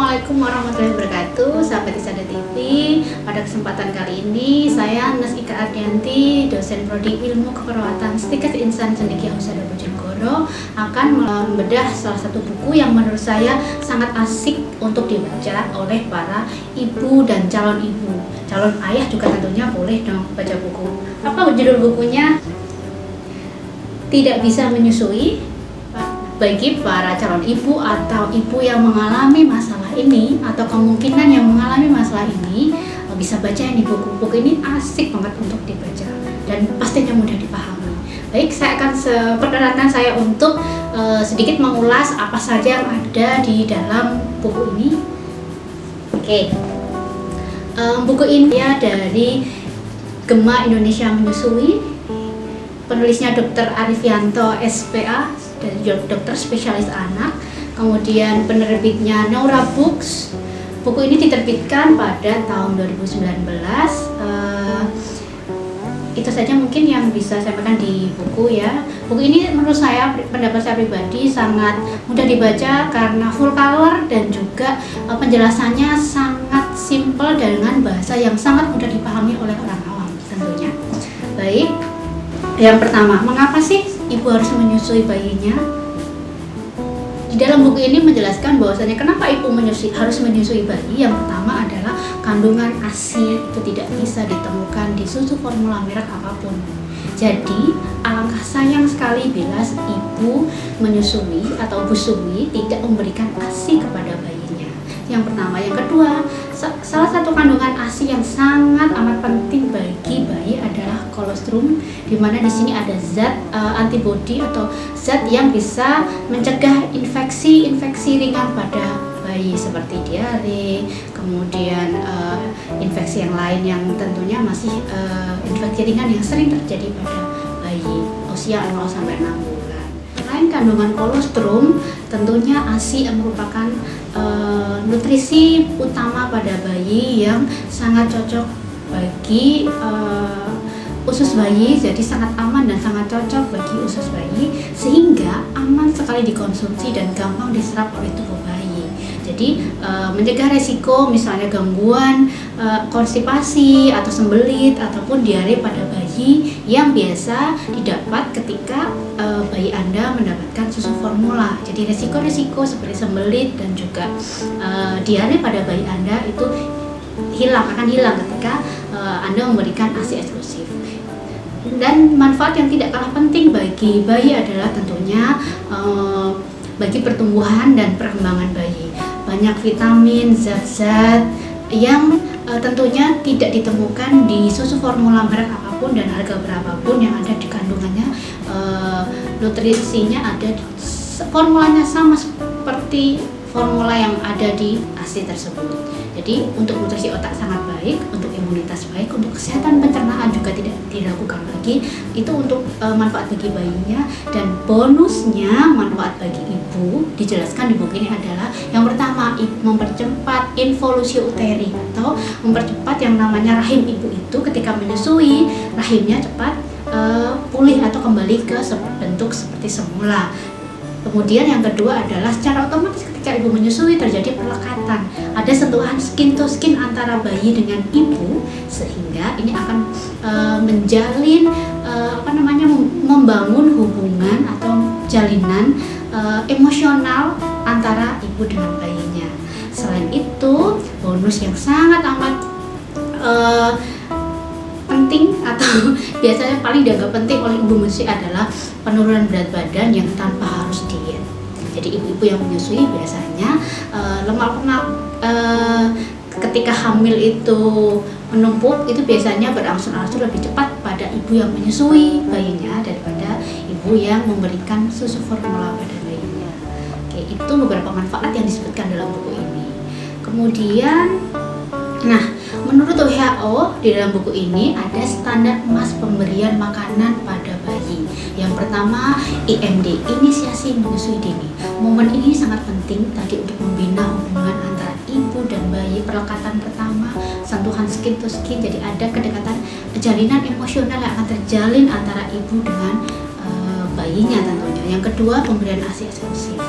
Assalamualaikum warahmatullahi wabarakatuh, sahabat Isada TV. Pada kesempatan kali ini, saya Nes Ika Ardianti, dosen Prodi Ilmu Keperawatan Stikes Insan Cendekia Husada Bojonegoro, akan membedah salah satu buku yang menurut saya sangat asik untuk dibaca oleh para ibu dan calon ibu. Calon ayah juga tentunya boleh dong baca buku. Apa judul bukunya? Tidak bisa menyusui. Bagi para calon ibu atau ibu yang mengalami masalah ini atau kemungkinan yang mengalami masalah ini, bisa baca ini buku ini asik banget untuk dibaca dan pastinya mudah dipahami. Baik, saya akan perkenalkan saya untuk sedikit mengulas apa saja yang ada di dalam buku ini. Oke, buku ini dari Gema Indonesia Menyusui, penulisnya Dr. Arifianto SPA, dan dokter spesialis anak. Kemudian penerbitnya Naura Books. Buku ini diterbitkan pada tahun 2019. Itu saja mungkin yang bisa saya sampaikan di buku ya. Buku ini menurut saya, pendapat saya pribadi, sangat mudah dibaca karena full color dan juga penjelasannya sangat simpel dengan bahasa yang sangat mudah dipahami oleh orang awam tentunya. Baik, yang pertama, mengapa sih ibu harus menyusui bayinya? Di dalam buku ini menjelaskan bahwasanya kenapa ibu harus menyusui bayi. Yang pertama adalah kandungan ASI itu tidak bisa ditemukan di susu formula merek apapun. Jadi alangkah sayang sekali bila ibu menyusui atau busui tidak memberikan ASI kepada bayinya. Yang pertama. Yang kedua, salah satu kandungan ASI yang sangat amat penting bagi bayi adalah kolostrum, di mana di sini ada zat antibodi atau zat yang bisa mencegah infeksi ringan pada bayi seperti diare, kemudian infeksi yang lain yang tentunya masih infeksi ringan yang sering terjadi pada bayi usia 0 sampai 6 bulan. Selain kandungan kolostrum, tentunya ASI merupakan nutrisi utama pada bayi yang sangat cocok bagi usus bayi, jadi sangat aman dan sangat cocok bagi usus bayi, sehingga aman sekali dikonsumsi dan gampang diserap oleh tubuh bayi. Jadi mencegah resiko misalnya gangguan konstipasi atau sembelit ataupun diare pada bayi yang biasa didapat ketika bayi Anda mendapatkan susu formula. Jadi resiko-resiko seperti sembelit dan juga diare pada bayi Anda itu akan hilang ketika Anda memberikan ASI eksklusif. Dan manfaat yang tidak kalah penting bagi bayi adalah tentunya bagi pertumbuhan dan perkembangan bayi. Banyak vitamin, zat-zat yang tentunya tidak ditemukan di susu formula merek apapun dan harga berapapun yang ada di kandungannya. Nutrisinya ada, formulanya sama seperti formula yang ada di ASI tersebut. Jadi untuk nutrisi otak sangat baik, untuk imunitas baik, untuk kesehatan pencernaan juga tidak diragukan lagi. Itu untuk manfaat bagi bayinya. Dan bonusnya manfaat bagi ibu dijelaskan di buku ini adalah yang pertama, mempercepat involusi uteri atau mempercepat yang namanya rahim ibu itu ketika menyusui, rahimnya cepat pulih atau kembali ke bentuk seperti semula. Kemudian yang kedua adalah secara otomatis ketika ibu menyusui terjadi perlekatan, ada sentuhan skin to skin antara bayi dengan ibu, sehingga ini akan menjalin membangun hubungan atau jalinan emosional antara ibu dengan bayinya. Selain itu, bonus yang sangat amat penting atau biasanya paling dianggap penting oleh ibu menyusui adalah penurunan berat badan yang tanpa harus diet. Jadi ibu-ibu yang menyusui biasanya lemak ketika hamil itu menumpuk, itu biasanya berangsur-angsur lebih cepat pada ibu yang menyusui bayinya daripada ibu yang memberikan susu formula pada bayinya. Oke, itu beberapa manfaat yang disebutkan dalam buku ini. Kemudian, menurut WHO di dalam buku ini ada standar emas pemberian makanan pada bayi. Yang pertama, IMD, inisiasi menyusui dini. Momen ini sangat penting tadi untuk membina hubungan antara ibu dan bayi, perlekatan pertama, sentuhan skin to skin, jadi ada kedekatan, jalinan emosional yang akan terjalin antara ibu dengan bayinya tentunya. Yang kedua, pemberian ASI eksklusif.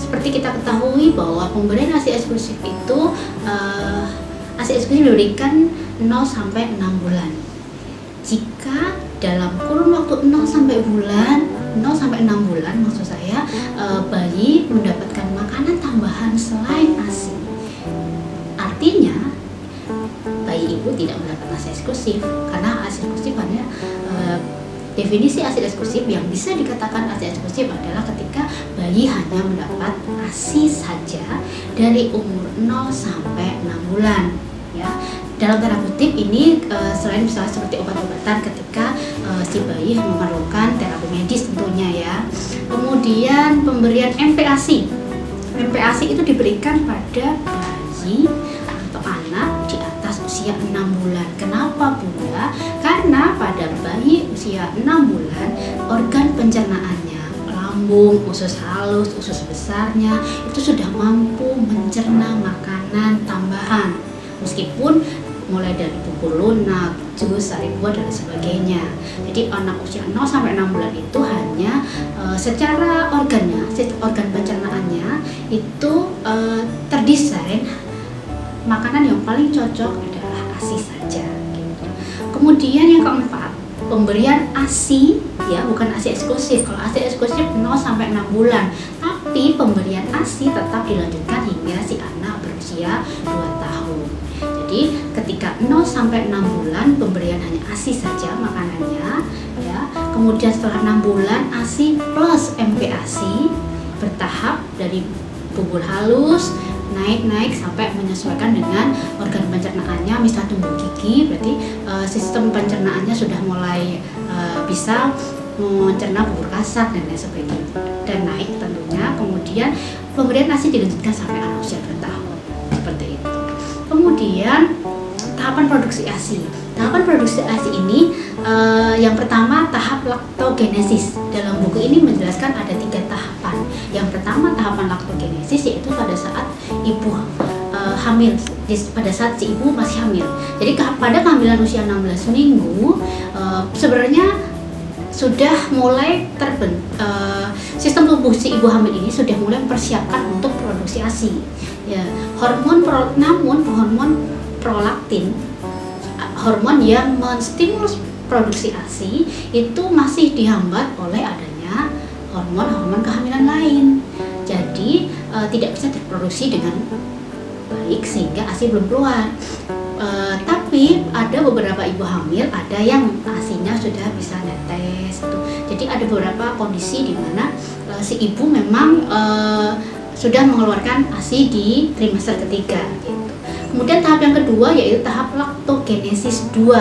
seperti kita ketahui bahwa pemberian ASI eksklusif itu ASI eksklusif diberikan 0 sampai 6 bulan. Jika dalam kurun waktu 0 sampai 6 bulan maksud saya, bayi mendapatkan makanan tambahan selain ASI. Artinya bayi ibu tidak mendapat ASI eksklusif, karena ASI eksklusif hanya definisi ASI eksklusif yang bisa dikatakan ASI eksklusif adalah ketika bayi hanya mendapat ASI saja dari umur 0 sampai 6 bulan ya. Dalam tanda kutip ini selain misalnya seperti obat-obatan ketika si bayi memerlukan terapi medis tentunya ya. Kemudian pemberian MPASI. MPASI itu diberikan pada bayi atau anak di atas usia 6 bulan. Kenapa Bunda? Karena pada bayi usia 6 bulan organ pencernaannya, lambung, usus halus, usus besarnya itu sudah mampu mencerna makanan tambahan. Meskipun mulai dari bubur lunak, jus, sari buah dan sebagainya. Jadi anak usia 0 sampai 6 bulan itu hanya secara organ pencernaannya itu terdesain makanan yang paling cocok adalah ASI saja gitu. Kemudian yang keempat, pemberian ASI ya, bukan ASI eksklusif. Kalau ASI eksklusif 0 sampai 6 bulan, tapi pemberian ASI tetap dilanjutkan hingga si anak berusia 2 tahun. Jadi ketika 0 sampai 6 bulan pemberian hanya ASI saja makanannya ya. Kemudian setelah 6 bulan ASI plus MPASI bertahap dari bubur halus naik sampai menyesuaikan dengan organ pencernaannya. Misal tumbuh gigi, berarti sistem pencernaannya sudah mulai bisa mencerna bubur kasar dan lain sebagainya, dan naik tentunya. Kemudian pemberian ASI dilanjutkan sampai anak usia 2 tahun seperti itu. Kemudian tahapan produksi ASI. Tahapan produksi ASI ini yang pertama tahap laktogenesis. Dalam buku ini menjelaskan ada 3 tahapan. Yang pertama tahapan laktogenesis, yaitu pada saat ibu hamil, pada saat si ibu masih hamil. Jadi pada kehamilan usia 16 minggu sebenarnya sudah mulai sistem tubuh si ibu hamil ini sudah mulai mempersiapkan untuk produksi ASI. Ya, namun hormon prolaktin, hormon yang menstimulus produksi ASI itu masih dihambat oleh adanya hormon-hormon kehamilan lain. Jadi tidak bisa diproduksi dengan baik sehingga ASI belum keluar. Tapi ada beberapa ibu hamil ada yang ASInya sudah bisa netes gitu. Jadi ada beberapa kondisi di mana si ibu memang sudah mengeluarkan ASI di trimester ketiga gitu. Kemudian tahap yang kedua yaitu tahap laktogenesis 2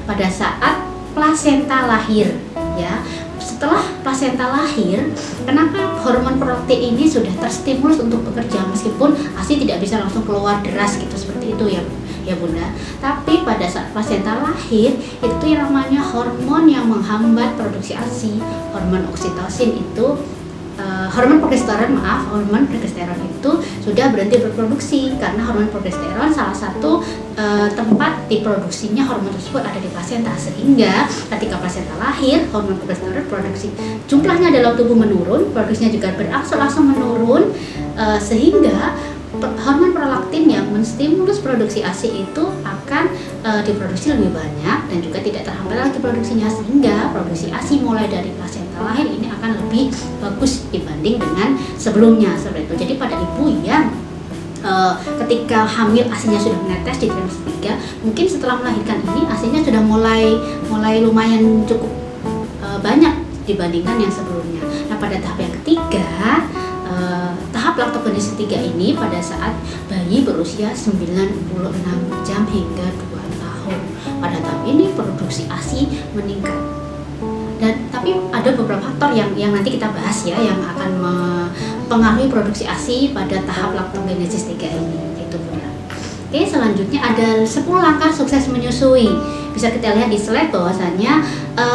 pada saat plasenta lahir ya. Setelah plasenta lahir, kenapa hormon prolaktin ini sudah terstimulus untuk bekerja meskipun ASI tidak bisa langsung keluar deras gitu seperti itu ya Bunda. Tapi pada saat plasenta lahir itu yang namanya hormon yang menghambat produksi ASI, hormon oksitosin itu hormon progesteron itu sudah berhenti berproduksi karena hormon progesteron salah satu tempat diproduksinya hormon tersebut ada di plasenta, sehingga ketika plasenta lahir hormon progesteron produksi jumlahnya dalam tubuh menurun, produksinya juga berangsur-angsur menurun sehingga hormon prolaktin yang menstimulus produksi ASI itu akan diproduksi lebih banyak dan juga tidak terhambat lagi produksinya, sehingga produksi ASI mulai dari plasenta lahir ini akan lebih bagus dibanding dengan sebelumnya seperti itu. Jadi pada ibu yang ketika hamil ASInya sudah menetes di trimester 3, mungkin setelah melahirkan ini ASInya sudah mulai lumayan cukup banyak dibandingkan yang sebelumnya. Nah pada tahap yang ketiga, tahap laktogenesis 3 ini pada saat bayi berusia 96 jam hingga 2 tahun. Pada tahap ini produksi ASI meningkat. Tapi ada beberapa faktor yang nanti kita bahas ya, yang akan mempengaruhi produksi ASI pada tahap laktogenesis 3 ini. Itu benar. Oke, selanjutnya ada 10 langkah sukses menyusui. Bisa kita lihat di slide bahwasanya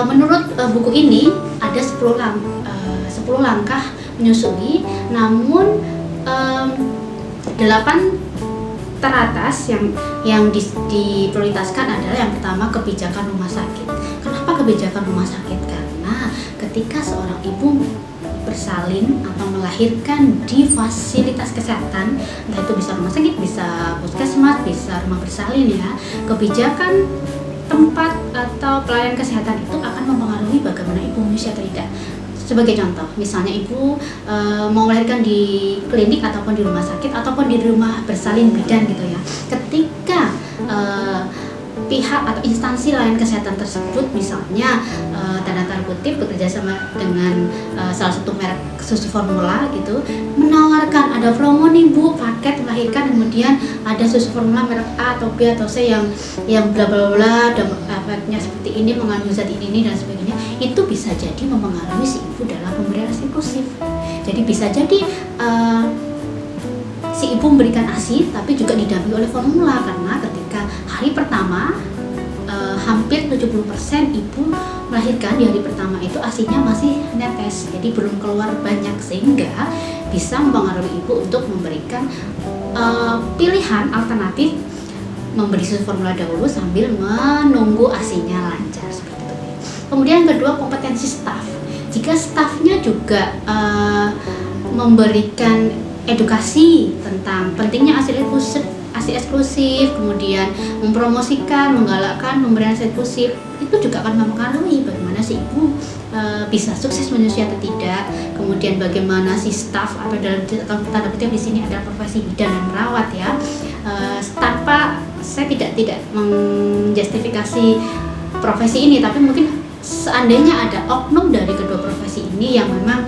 menurut buku ini ada 10 langkah menyusui, namun 8 teratas yang diprioritaskan adalah yang pertama kebijakan rumah sakit. Kenapa kebijakan rumah sakit? Karena ketika seorang ibu bersalin atau melahirkan di fasilitas kesehatan, entah itu bisa rumah sakit, bisa puskesmas, bisa rumah bersalin ya, kebijakan tempat atau pelayanan kesehatan itu akan mempengaruhi bagaimana ibu menyusui atau tidak. Sebagai contoh, misalnya ibu mau melahirkan di klinik ataupun di rumah sakit ataupun di rumah bersalin bidan gitu ya. Ketika pihak atau instansi layanan kesehatan tersebut misalnya tanda kutip bekerja sama dengan salah satu merek susu formula gitu, menawarkan ada promo nih Bu, paket melahirkan, kemudian ada susu formula merek A atau B atau C yang bla bla bla, dan efeknya seperti ini, mengandung zat ini dan sebagainya, itu bisa jadi mempengaruhi si ibu dalam pemberian ASI eksklusif. Jadi bisa jadi si ibu memberikan ASI tapi juga didampingi oleh formula, karena ketika hari pertama hampir 70% ibu melahirkan di hari pertama itu ASI-nya masih netes, jadi belum keluar banyak, sehingga bisa mempengaruhi ibu untuk memberikan pilihan alternatif memberi susu formula dahulu sambil menunggu ASI-nya lancar seperti itu. Kemudian yang kedua, kompetensi staf. Jika stafnya juga memberikan edukasi tentang pentingnya ASI eksklusif, kemudian mempromosikan, menggalakkan pemberian ASI eksklusif, itu juga akan mempengaruhi bagaimana si ibu bisa sukses menyusui atau tidak. Kemudian bagaimana si staf atau dalam tanda kutip di sini adalah profesi bidan dan perawat ya. Tanpa saya tidak menjustifikasi profesi ini, tapi mungkin seandainya ada oknum dari kedua profesi ini yang memang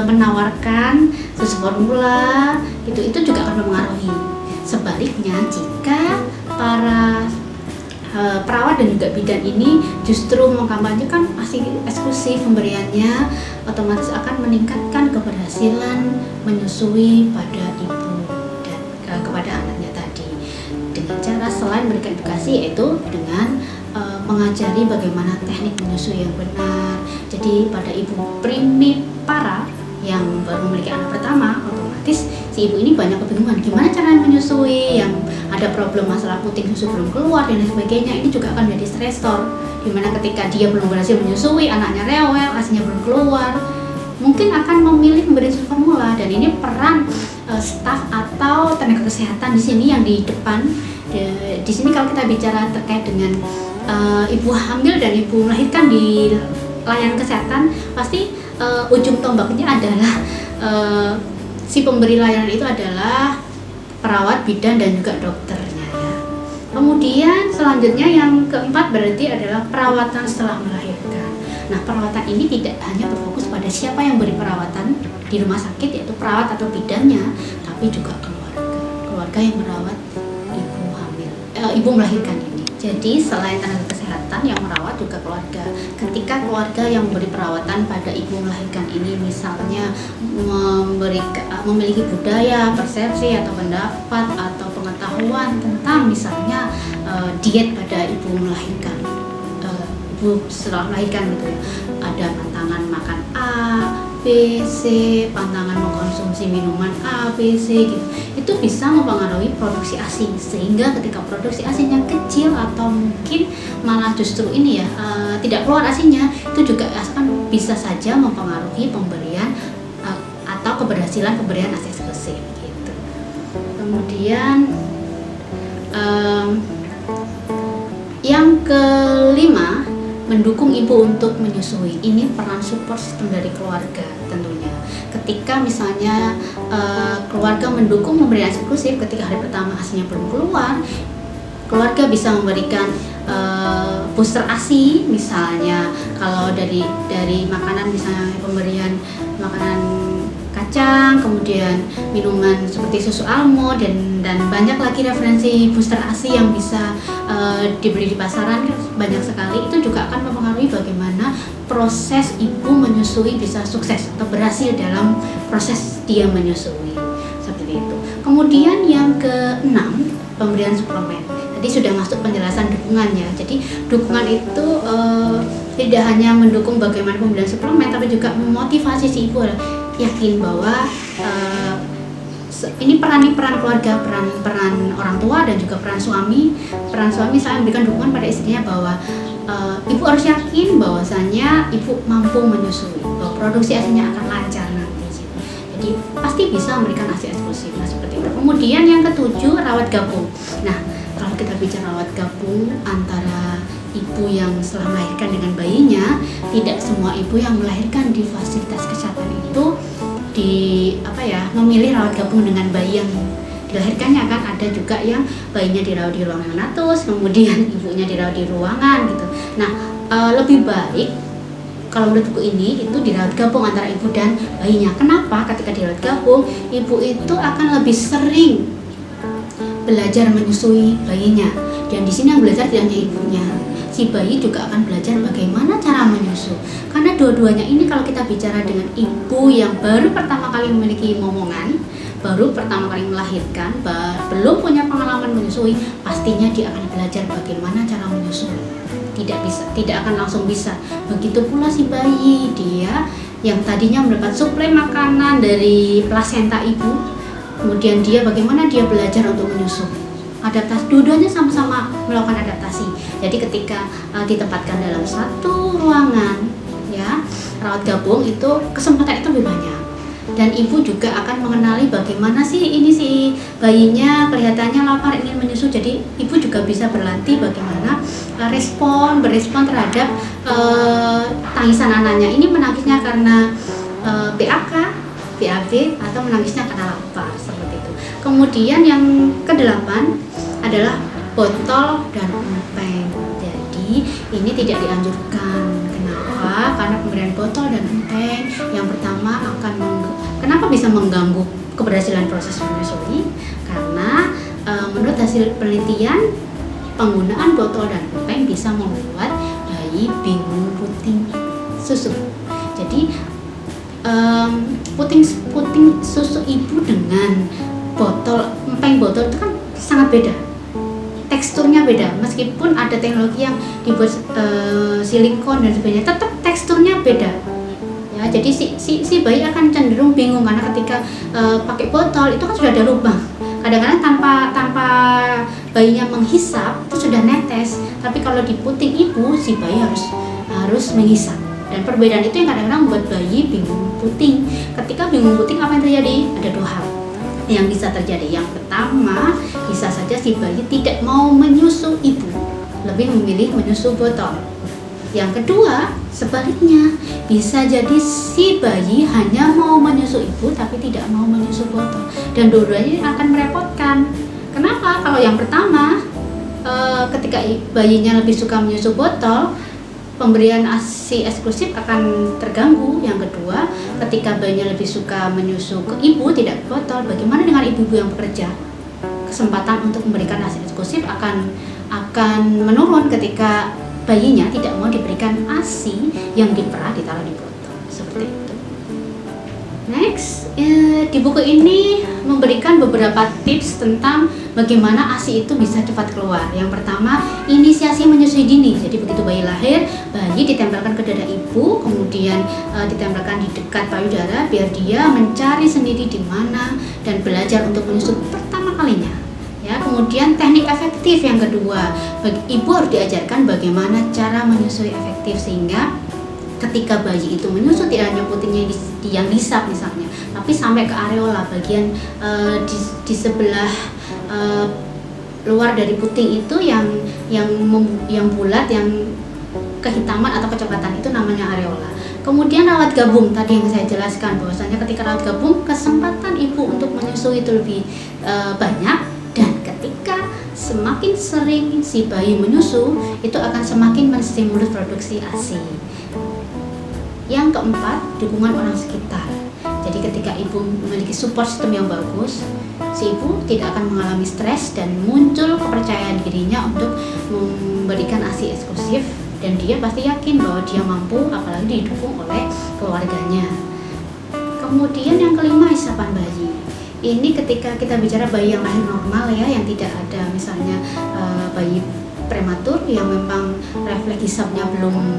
menawarkan susu formula, itu juga akan mempengaruhi. Sebaliknya, jika para perawat dan juga bidan ini justru mengkampanyekan ASI eksklusif pemberiannya, otomatis akan meningkatkan keberhasilan menyusui pada ibu dan kepada anaknya tadi, dengan cara selain memberikan edukasi, yaitu dengan mengajari bagaimana teknik menyusui yang benar. Jadi pada ibu primipara yang baru memiliki anak pertama, otomatis si ibu ini banyak kebingungan gimana cara menyusui, yang ada problem masalah puting susu belum keluar dan sebagainya. Ini juga akan menjadi stresor, dimana ketika dia belum berhasil menyusui, anaknya rewel, ASI-nya belum keluar, mungkin akan memilih memberi susu formula. Dan ini peran staf atau tenaga kesehatan di sini yang di depan. Di sini kalau kita bicara terkait dengan ibu hamil dan ibu melahirkan di layanan kesehatan, pasti ujung tombaknya adalah si pemberi layanan itu adalah perawat, bidan, dan juga dokternya ya. Kemudian selanjutnya yang keempat berarti adalah perawatan setelah melahirkan. Nah, perawatan ini tidak hanya berfokus pada siapa yang beri perawatan di rumah sakit, yaitu perawat atau bidannya, tapi juga keluarga yang merawat ibu hamil, ibu melahirkan ini. Jadi selain tenaga kesehatan yang merawat, juga keluarga. Ketika keluarga yang memberi perawatan pada ibu melahirkan ini misalnya memiliki budaya, persepsi atau pendapat atau pengetahuan tentang misalnya diet pada ibu melahirkan, ibu setelah melahirkan gitu ya, ada pantangan makan A, B, C, pantangan mengkonsumsi minuman A, B, C gitu. Itu bisa mempengaruhi produksi ASI, sehingga ketika produksi ASInya kecil atau mungkin malah justru ini ya tidak keluar ASInya, itu juga akan bisa saja mempengaruhi pemberian atau keberhasilan pemberian ASI eksklusif gitu. Kemudian yang kelima, mendukung ibu untuk menyusui. Ini peran support system dari keluarga tentunya. Ketika misalnya keluarga mendukung pemberian ASI eksklusif ketika hari pertama ASInya belum keluar, keluarga bisa memberikan booster ASI, misalnya kalau dari makanan, misalnya pemberian makanan kacang, kemudian minuman seperti susu almond dan banyak lagi referensi booster ASI yang bisa dibeli di pasaran, banyak sekali. Itu juga akan mempengaruhi bagaimana proses ibu menyusui bisa sukses atau berhasil dalam proses dia menyusui seperti itu. Kemudian yang keenam, pemberian suplemen. Tadi sudah masuk penjelasan dukungannya. Jadi dukungan itu tidak hanya mendukung bagaimana pemberian suplemen, tapi juga memotivasi si ibu yakin bahwa ini peran keluarga, peran orang tua dan juga peran suami. Peran suami saya memberikan dukungan pada istrinya bahwa ibu harus yakin bahwasanya ibu mampu menyusui, bahwa produksi ASInya akan lancar jadi pasti bisa memberikan ASI eksklusif. Nah seperti itu. Kemudian yang ketujuh, rawat gabung. Nah kalau kita bicara rawat gabung antara ibu yang setelah melahirkan dengan bayinya, tidak semua ibu yang melahirkan di fasilitas kesehatan itu memilih rawat gabung dengan bayi yang dilahirkannya. Kan ada juga yang bayinya dirawat di ruangan neonatus, kemudian ibunya dirawat di ruangan gitu. Nah lebih baik kalau menurut buku ini itu dirawat gabung antara ibu dan bayinya. Kenapa? Ketika dirawat gabung, ibu itu akan lebih sering belajar menyusui bayinya, dan di sini yang belajar tidak hanya ibunya, si bayi juga akan belajar bagaimana cara menyusu. Karena dua-duanya ini kalau kita bicara dengan ibu yang baru pertama kali memiliki momongan, baru pertama kali melahirkan, belum punya pengalaman menyusui, pastinya dia akan belajar bagaimana cara menyusui. Tidak akan langsung bisa. Begitu pula si bayi, dia yang tadinya mendapat suplai makanan dari plasenta ibu, kemudian bagaimana dia belajar untuk menyusu. Adaptasi, dua-duanya sama-sama melakukan adaptasi. Jadi ketika ditempatkan dalam satu ruangan, ya, rawat gabung itu kesempatan itu lebih banyak. Dan ibu juga akan mengenali bagaimana sih ini si bayinya kelihatannya lapar ingin menyusu. Jadi ibu juga bisa berlatih bagaimana berespon terhadap tangisan anaknya. Ini menangisnya karena BAK, BAB, atau menangisnya karena lapar, seperti itu. Kemudian yang kedelapan adalah botol dan empeng. Jadi ini tidak dianjurkan. Kenapa? Karena pemberian botol dan empeng yang pertama kenapa bisa mengganggu keberhasilan proses menyusui? Karena menurut hasil penelitian, penggunaan botol dan empeng bisa membuat bayi bingung puting susu. Jadi puting susu ibu dengan empeng botol itu kan sangat beda, teksturnya beda. Meskipun ada teknologi yang dibuat silikon dan sebagainya, tetap teksturnya beda ya. Jadi si bayi akan cenderung bingung karena ketika pakai botol itu kan sudah ada lubang. Kadang-kadang tanpa bayinya menghisap itu sudah netes, tapi kalau di puting ibu si bayi harus menghisap. Dan perbedaan itu yang kadang-kadang membuat bayi bingung puting. Ketika bingung puting, apa yang terjadi? Ada dua hal yang bisa terjadi. Yang pertama, bisa saja si bayi tidak mau menyusu ibu, lebih memilih menyusu botol. Yang kedua, sebaliknya, bisa jadi si bayi hanya mau menyusu ibu tapi tidak mau menyusu botol. Dan dua-duanya akan merepotkan. Kenapa? Kalau yang pertama, ketika bayinya lebih suka menyusu botol, pemberian ASI eksklusif akan terganggu. Yang kedua, ketika bayinya lebih suka menyusu ke ibu tidak ke botol, bagaimana dengan ibu-ibu yang bekerja? Kesempatan untuk memberikan ASI eksklusif akan menurun ketika bayinya tidak mau diberikan ASI yang ditaruh di botol, seperti itu. Next, di buku ini memberikan beberapa tips tentang bagaimana ASI itu bisa cepat keluar. Yang pertama, inisiasi menyusui dini. Jadi begitu bayi lahir, bayi ditempelkan ke dada ibu, kemudian ditempelkan di dekat payudara biar dia mencari sendiri di mana dan belajar untuk menyusu pertama kalinya. Ya, kemudian teknik efektif yang kedua, ibu harus diajarkan bagaimana cara menyusui efektif sehingga ketika bayi itu menyusu tidak hanya putingnya yang disap misalnya, tapi sampai ke areola bagian di sebelah luar dari puting itu yang bulat, yang kehitaman atau kecoklatan, itu namanya areola. Kemudian rawat gabung tadi yang saya jelaskan bahwasanya ketika rawat gabung kesempatan ibu untuk menyusui itu lebih banyak, dan ketika semakin sering si bayi menyusu itu akan semakin menstimulus produksi ASI. Yang keempat, dukungan orang sekitar. Jadi ketika ibu memiliki support system yang bagus, si ibu tidak akan mengalami stres dan muncul kepercayaan dirinya untuk memberikan ASI eksklusif, dan dia pasti yakin bahwa dia mampu, apalagi didukung oleh keluarganya. Kemudian yang kelima, isapan bayi. Ini ketika kita bicara bayi yang lahir normal ya, yang tidak ada misalnya bayi prematur yang memang refleks hisapnya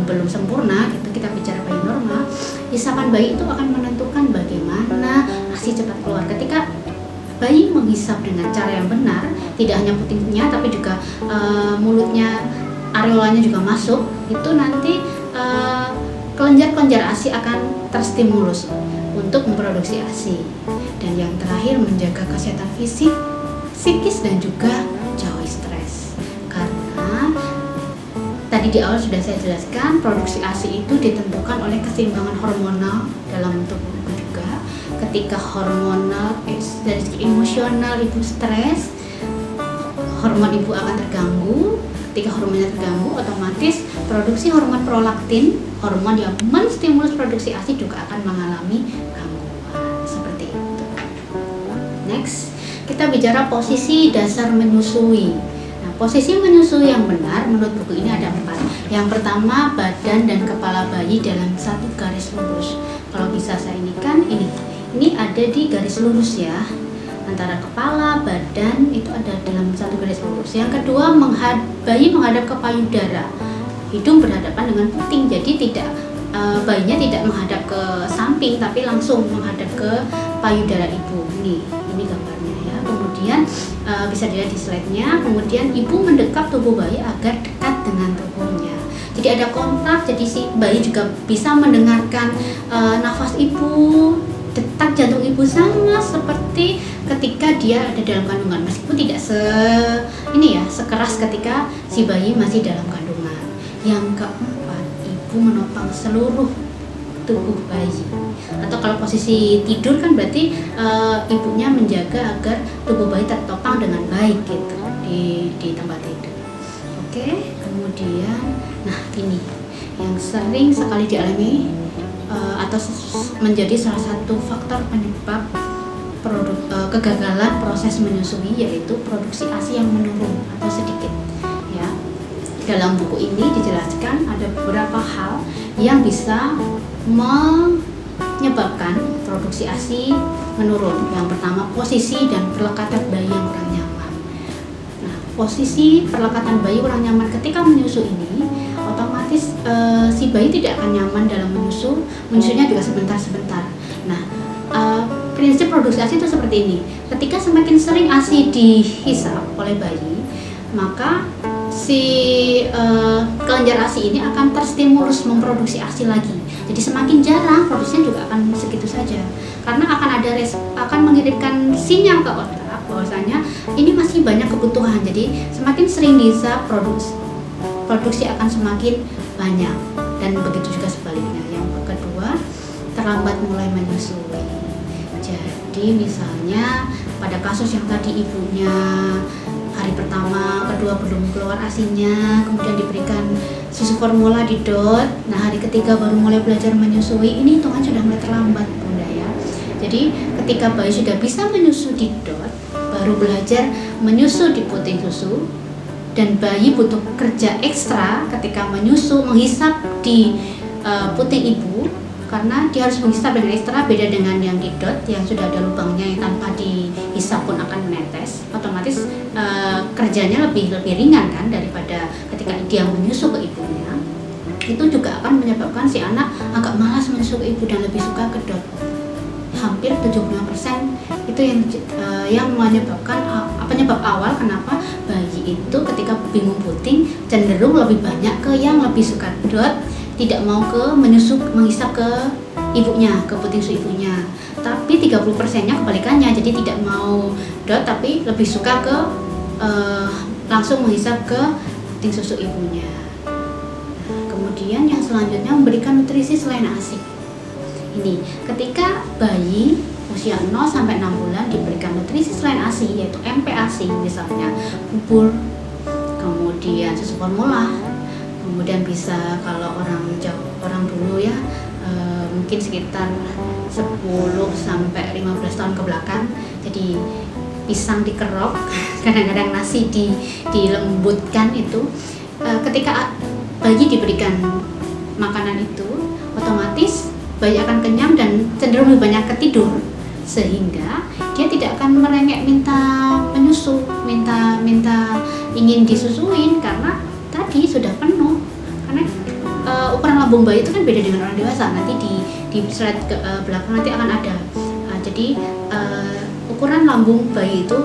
belum sempurna, gitu, kita bicara bayi normal, hisapan bayi itu akan menentukan bagaimana ASI cepat keluar. Ketika bayi menghisap dengan cara yang benar, tidak hanya putingnya tapi juga mulutnya, areolanya juga masuk, itu nanti kelenjar-kelenjar ASI akan terstimulus untuk memproduksi ASI. Dan yang terakhir, menjaga kesehatan fisik, psikis, dan juga jauhi stres. Karena tadi di awal sudah saya jelaskan, produksi ASI itu ditentukan oleh keseimbangan hormonal dalam tubuh juga. Ketika hormonal dari segi emosional ibu stres, hormon ibu akan terganggu. Ketika hormonnya terganggu, otomatis produksi hormon prolaktin, hormon yang menstimulus produksi ASI juga akan mengalami gangguan seperti itu. Next, kita bicara posisi dasar menyusui. Nah, posisi menyusui yang benar menurut buku ini ada 4. Yang pertama, badan dan kepala bayi dalam satu garis lurus. Kalau bisa saya ini ada di garis lurus ya. Antara kepala, badan itu ada dalam satu garis lurus. Yang kedua, bayi menghadap ke payudara, hidung berhadapan dengan puting. Jadi bayinya tidak menghadap ke samping, tapi langsung menghadap ke payudara ibu. Ini gambarnya ya. Kemudian bisa dilihat di slide-nya. Kemudian ibu mendekap tubuh bayi agar dekat dengan tubuhnya. Jadi ada kontak. Jadi si bayi juga bisa mendengarkan nafas ibu, detak jantung ibu, sama seperti ketika dia ada dalam kandungan, meskipun tidak sekeras ketika si bayi masih dalam kandungan. Yang keempat, ibu menopang seluruh tubuh bayi. Atau kalau posisi tidur kan berarti ibunya menjaga agar tubuh bayi tertopang dengan baik gitu di tempat tidur. Oke, kemudian ini yang sering sekali dialami atau menjadi salah satu faktor penyebab kegagalan proses menyusui, yaitu produksi ASI yang menurun atau sedikit ya. Dalam buku ini dijelaskan ada beberapa hal yang bisa menyebabkan produksi ASI menurun. Yang pertama, posisi dan perlekatan bayi yang kurang nyaman. Nah, posisi perlekatan bayi kurang nyaman ketika menyusu ini otomatis si bayi tidak akan nyaman dalam menyusunya juga sebentar-sebentar. Nah, prinsip produksi ASI itu seperti ini. Ketika semakin sering ASI dihisap oleh bayi, maka si kelenjar ASI ini akan terstimulus memproduksi ASI lagi. Jadi semakin jarang, produksinya juga akan segitu saja. Karena akan mengirimkan sinyal ke otak bahwasanya ini masih banyak kebutuhan. Jadi semakin sering dihisap, produksi akan semakin banyak, dan begitu juga sebaliknya. Yang kedua, terlambat mulai menyusui. Jadi misalnya pada kasus yang tadi ibunya hari pertama, kedua belum keluar ASINya, kemudian diberikan susu formula di DOT. Nah, hari ketiga baru mulai belajar menyusui, ini hitungan sudah mulai terlambat, Bunda ya. Jadi ketika bayi sudah bisa menyusu di DOT, baru belajar menyusu di puting susu, dan bayi butuh kerja ekstra ketika menyusu, menghisap di puting ibu, karena dia harus menghisap dengan ekstra, beda dengan yang di DOT yang sudah ada lubangnya yang tanpa dihisap pun akan menetes. Otomatis kerjanya lebih ringan kan daripada ketika dia menyusu ke ibunya. Itu juga akan menyebabkan si anak agak malas menyusu ke ibu dan lebih suka ke DOT. Hampir 75% itu yang menyebabkan penyebab awal kenapa bayi itu ketika bingung puting cenderung lebih banyak ke yang lebih suka DOT, tidak mau menghisap ke ibunya, ke puting susu ibunya. Tapi 30%-nya kebalikannya, jadi tidak mau DOT tapi lebih suka ke langsung menghisap ke puting susu ibunya. Kemudian yang selanjutnya, memberikan nutrisi selain ASI. Ini ketika bayi usia 0 sampai 6 bulan diberikan nutrisi selain ASI, yaitu MPASI, misalnya bubur, kemudian susu formula, kemudian bisa kalau orang dulu ya mungkin sekitar 10 sampai 15 tahun ke belakang, jadi pisang dikerok, kadang-kadang nasi dilembutkan itu. Ketika bayi diberikan makanan itu, otomatis bayi akan kenyang dan cenderung lebih banyak ketidur, sehingga dia tidak akan merengek minta menyusu, minta ingin disusuin karena tadi sudah penuh. Karena ukuran lambung bayi itu kan beda dengan orang dewasa. Nanti di slide belakang nanti akan ada. Jadi ukuran lambung bayi itu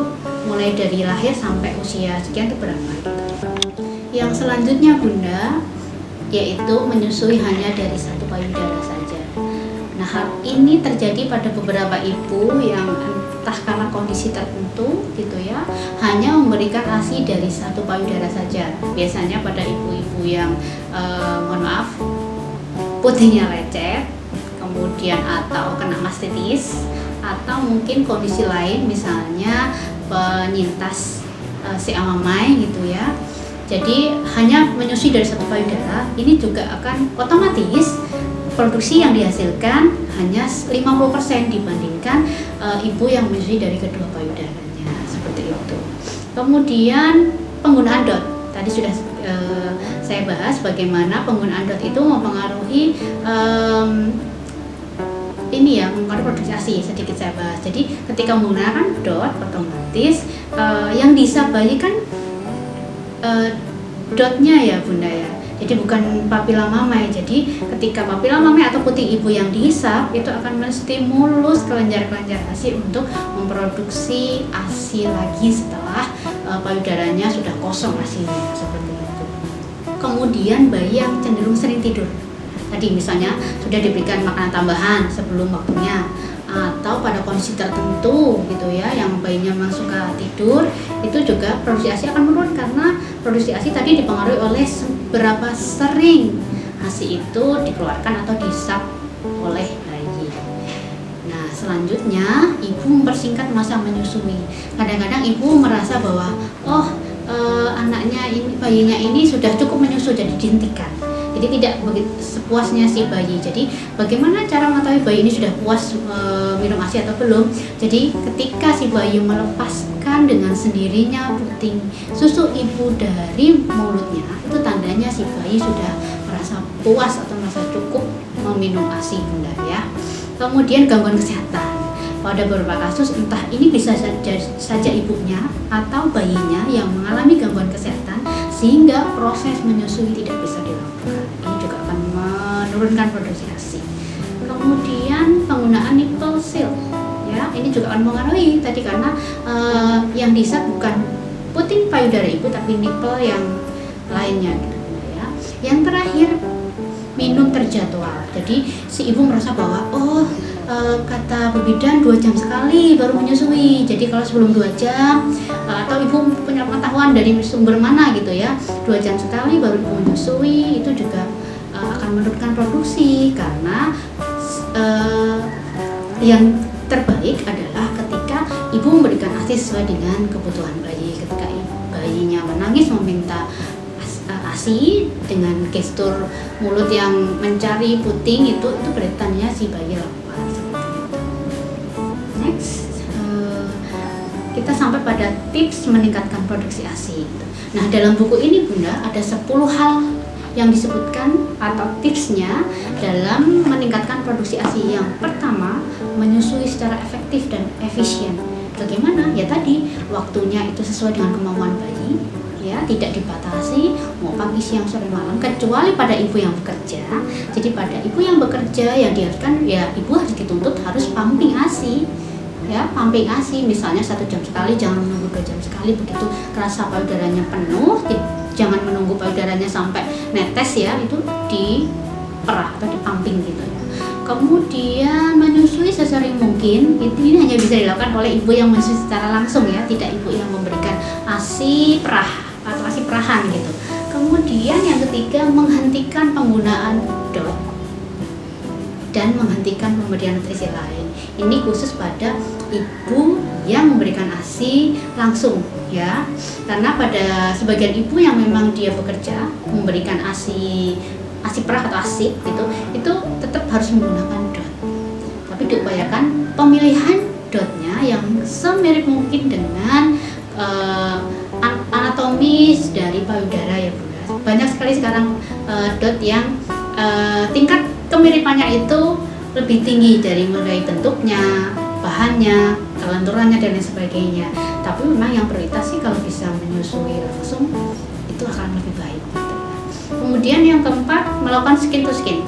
mulai dari lahir sampai usia sekian itu berapa gitu. Yang selanjutnya Bunda, yaitu menyusui hanya dari satu payudara saja. Nah, Nah, hal ini terjadi pada beberapa ibu yang entah karena kondisi tertentu gitu ya, hanya memberikan ASI dari satu payudara saja. Biasanya pada ibu-ibu yang mohon maaf, putihnya lecet, kemudian atau kena mastitis, atau mungkin kondisi lain misalnya penyintas si amamai gitu ya. Jadi hanya menyusui dari satu payudara, ini juga akan otomatis produksi yang dihasilkan hanya 50% dibandingkan ibu yang menyusui dari kedua payudaranya, seperti itu. Kemudian penggunaan DOT, tadi sudah saya bahas bagaimana penggunaan DOT itu mempengaruhi mempengaruhi produksi ASI, sedikit saya bahas. Jadi ketika menggunakan DOT otomatis yang dihisap bayi kan DOT-nya ya Bunda ya. Jadi bukan papila mamai. Jadi ketika papila mamai atau puting ibu yang dihisap itu akan menstimulus kelenjar-kelenjar ASI untuk memproduksi ASI lagi setelah payudaranya sudah kosong ASInya, seperti itu. Kemudian bayi yang cenderung sering tidur. Tadi misalnya sudah diberikan makanan tambahan sebelum waktunya, atau pada kondisi tertentu gitu ya, yang bayinya memang suka tidur, itu juga produksi ASI akan menurun karena produksi ASI tadi dipengaruhi oleh seberapa sering ASI itu dikeluarkan atau dihisap oleh bayi. Nah, selanjutnya ibu mempersingkat masa menyusui. Kadang-kadang ibu merasa bahwa anaknya ini, bayinya ini sudah cukup menyusui, jadi dihentikan. Jadi tidak begitu sepuasnya si bayi. Jadi bagaimana cara mengetahui bayi ini sudah puas minum ASI atau belum? Jadi ketika si bayi melepaskan dengan sendirinya puting susu ibu dari mulutnya, itu tandanya si bayi sudah merasa puas atau merasa cukup meminum ASI, Bunda ya. Kemudian gangguan kesehatan. Pada beberapa kasus entah ini bisa saja ibunya atau bayinya yang mengalami gangguan kesehatan sehingga proses menyusui tidak bisa dilakukan. Ini juga akan menurunkan produksi ASI. Kemudian penggunaan nipple seal, ya ini juga akan mempengaruhi tadi karena yang dihisap bukan puting payudara ibu tapi nipple yang lainnya gitu ya. Yang terakhir, minum terjadwal. Jadi si ibu merasa bahwa kata bidan 2 jam sekali baru menyusui. Jadi kalau sebelum 2 jam atau ibu punya pengetahuan dari sumber mana gitu ya, 2 jam sekali baru ibu menyusui, itu juga akan menurunkan produksi karena yang terbaik adalah ketika ibu memberikan ASI sesuai dengan kebutuhan bayi. Ketika bayinya menangis meminta ASI dengan gestur mulut yang mencari puting, itu bertanya si bayi lapar. Next, kita sampai pada tips meningkatkan produksi ASI. Nah, dalam buku ini Bunda ada 10 hal yang disebutkan atau tipsnya dalam meningkatkan produksi ASI. Yang pertama, menyusui secara efektif dan efisien. Bagaimana? Ya tadi, waktunya itu sesuai dengan kemauan bayi, ya, tidak dibatasi mau pagi, siang, sore, malam, kecuali pada ibu yang bekerja. Jadi pada ibu yang bekerja yang diharuskan ya ibu harus dituntut harus pumping ASI. Ya, pumping ASI misalnya 1 jam sekali, jangan menunggu 2 jam sekali. Begitu kerasa payudaranya penuh, jangan menunggu payudaranya sampai netes ya, itu diperah atau dipumping gitu ya. Kemudian menyusui sesering mungkin, ini hanya bisa dilakukan oleh ibu yang menyusui secara langsung ya, tidak ibu yang memberikan ASI perah atau ASI perahan gitu. Kemudian yang ketiga, menghentikan penggunaan DOT dan menghentikan pemberian nutrisi lain. Ini khusus pada ibu yang memberikan ASI langsung ya, karena pada sebagian ibu yang memang dia bekerja memberikan ASI perah atau ASI itu tetap harus menggunakan DOT, tapi diupayakan pemilihan DOT-nya yang semirip mungkin dengan anatomis dari payudara ya Bunda. Banyak sekali sekarang DOT yang tingkat kemiripannya itu lebih tinggi dari mulai bentuknya, bahannya, kelenturannya dan lain sebagainya. Tapi memang yang prioritas sih kalau bisa menyusui langsung itu akan lebih baik gitu ya. Kemudian yang keempat, melakukan skin to skin.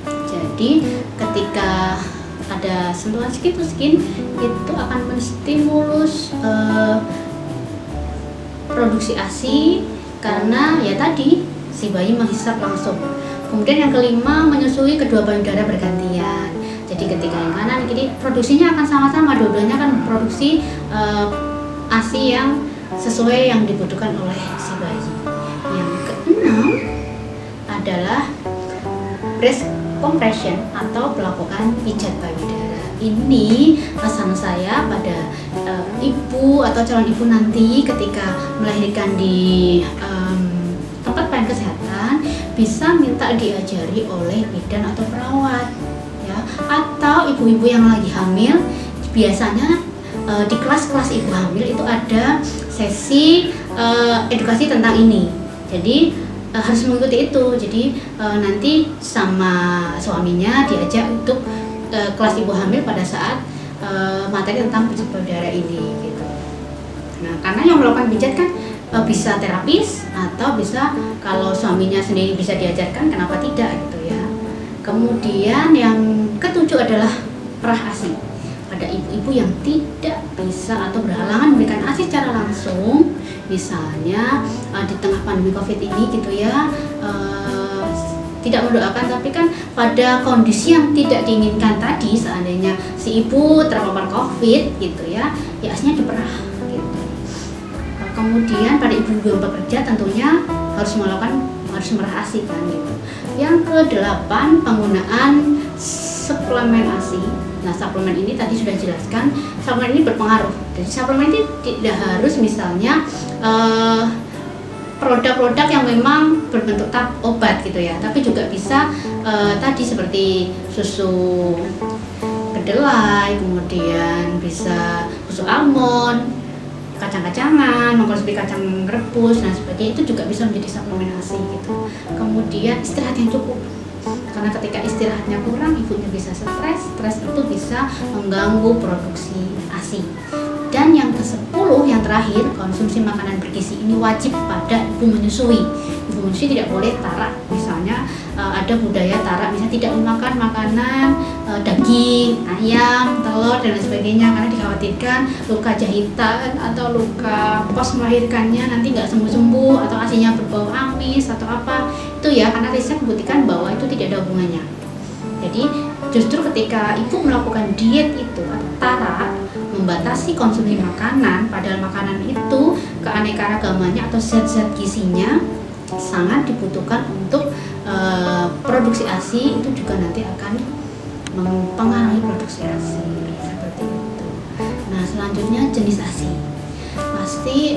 Jadi ketika ada sentuhan skin to skin itu akan menstimulus produksi ASI karena ya tadi si bayi menghisap langsung. Kemudian yang kelima, menyusui kedua payudara bergantian. di ketiga yang kanan, jadi produksinya akan sama-sama, dua-duanya akan produksi ASI yang sesuai yang dibutuhkan oleh si bayi. Yang keenam adalah breast compression atau pelapukan pijat payudara. Ini pesan saya pada ibu atau calon ibu nanti ketika melahirkan di tempat pelayanan kesehatan, bisa minta diajari oleh bidan atau perawat, ya. Atau ibu-ibu yang lagi hamil, biasanya di kelas-kelas ibu hamil itu ada sesi edukasi tentang ini. Jadi harus mengikuti itu. Jadi nanti sama suaminya diajak untuk kelas ibu hamil pada saat materi tentang pijat payudara ini gitu. Nah, karena yang melakukan pijat kan bisa terapis atau bisa kalau suaminya sendiri bisa diajarkan, kenapa tidak gitu ya. Kemudian yang ketujuh adalah perah ASI. Pada ibu-ibu yang tidak bisa atau berhalangan memberikan ASI secara langsung, misalnya di tengah pandemi COVID ini gitu ya, tidak mendoakan, tapi kan pada kondisi yang tidak diinginkan tadi, seandainya si ibu terpapar COVID gitu ya, ASI-nya diperah gitu. Kemudian pada ibu-ibu yang bekerja tentunya harus merah ASI kan gitu. Yang ke-8, penggunaan suplemen ASI. Nah, suplemen ini tadi sudah jelaskan, suplemen ini berpengaruh. Jadi suplemen ini tidak harus misalnya produk-produk yang memang berbentuk obat gitu ya, tapi juga bisa tadi seperti susu kedelai, kemudian bisa susu almond, kacang-kacangan, mengkonsumsi kacang rebus, nah sebagainya, itu juga bisa menjadi suplemen ASI gitu. Kemudian istirahat yang cukup, karena ketika istirahatnya kurang, ibunya bisa stres itu bisa mengganggu produksi ASI. Dan yang ke-10, yang terakhir, konsumsi makanan bergizi ini wajib pada ibu menyusui. Ibu menyusui tidak boleh tarak, misalnya ada budaya tarak, misalnya tidak memakan makanan daging, ayam, telur dan lain sebagainya, karena dikhawatirkan luka jahitan atau luka pos melahirkannya nanti nggak sembuh-sembuh, atau ASINya berbau amis atau apa itu ya, karena riset membuktikan bahwa itu tidak ada hubungannya. Jadi justru ketika ibu melakukan diet itu atau tarak, membatasi konsumsi makanan, padahal makanan itu keanekaragamannya atau zat-zat gizinya sangat dibutuhkan untuk produksi ASI, itu juga nanti akan mempengaruhi produksi ASI seperti itu. Nah, selanjutnya jenis ASI. Pasti